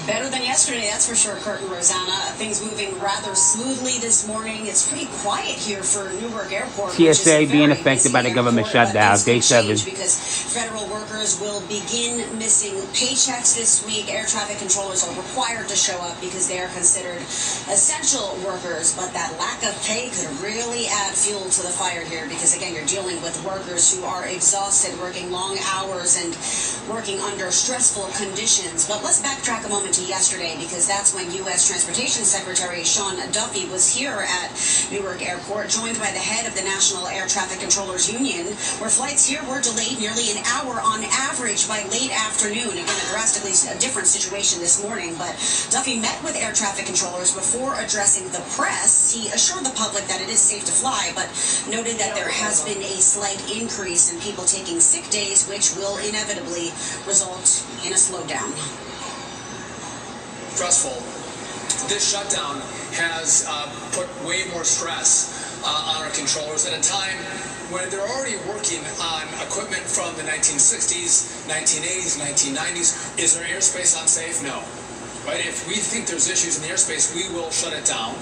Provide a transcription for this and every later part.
Better than yesterday, that's for sure, Kurt and Rosanna. Things moving rather smoothly this morning. It's pretty quiet here for Newark Airport. TSA being affected by the government shutdown, day 7. Because federal workers will begin missing paychecks this week. Air traffic controllers are required to show up because they are considered essential workers. But that lack of pay could really add fuel to the fire here because, again, you're dealing with workers who are exhausted, working long hours and working under stressful conditions. But let's backtrack a moment to yesterday because that's when U.S. Transportation Secretary Sean Duffy was here at Newark Airport, joined by the head of the National Air Traffic Controllers Union, where flights here were delayed nearly an hour on average by late afternoon. Again, a drastically different situation this morning, but Duffy met with air traffic controllers before addressing the press. He assured the public that it is safe to fly, but noted that there has been a slight increase in people taking sick days, which will inevitably result in a slowdown. Stressful. This shutdown has put way more stress on our controllers at a time when they're already working on equipment from the 1960s, 1980s, 1990s. Is our airspace unsafe? No. Right? If we think there's issues in the airspace, we will shut it down.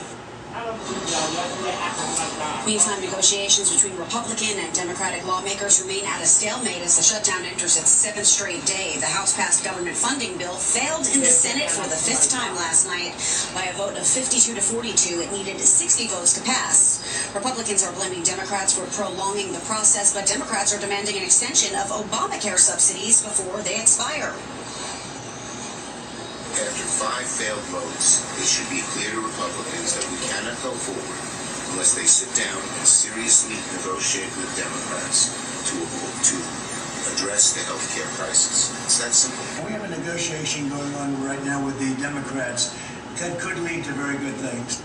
Meantime, negotiations between Republican and Democratic lawmakers remain at a stalemate as the shutdown enters its 7th straight day. The House-passed government funding bill failed in the Senate for the 5th time last night by a vote of 52 to 42. It needed 60 votes to pass. Republicans are blaming Democrats for prolonging the process, but Democrats are demanding an extension of Obamacare subsidies before they expire. After 5 failed votes, it should be clear to Republicans that we cannot go forward unless they sit down and seriously negotiate with Democrats to address the health care crisis. It's that simple. We have a negotiation going on right now with the Democrats that could lead to very good things.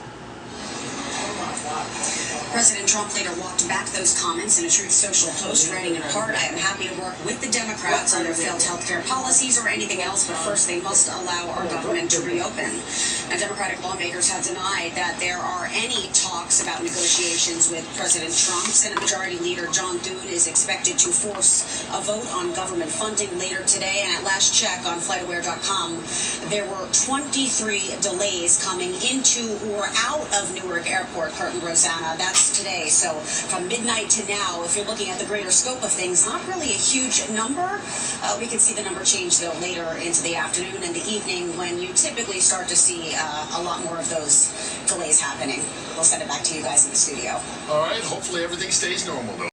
President Trump later walked back those comments in a Truth Social post, writing in part, "I am happy to work with the Democrats on their failed health care policies or anything else, but first they must allow our government to reopen." Now, Democratic lawmakers have denied that there are any talks about negotiations with President Trump. Senate Majority Leader John Thune is expected to force a vote on government funding later today, and at last check on FlightAware.com, there were 23 delays coming into or out of Newark Airport, Kurt and Rosanna. That's today. So from midnight to now, if you're looking at the greater scope of things, not really a huge number. We can see the number change, though, later into the afternoon and the evening when you typically start to see a lot more of those delays happening. We'll send it back to you guys in the studio. All right. Hopefully everything stays normal, though.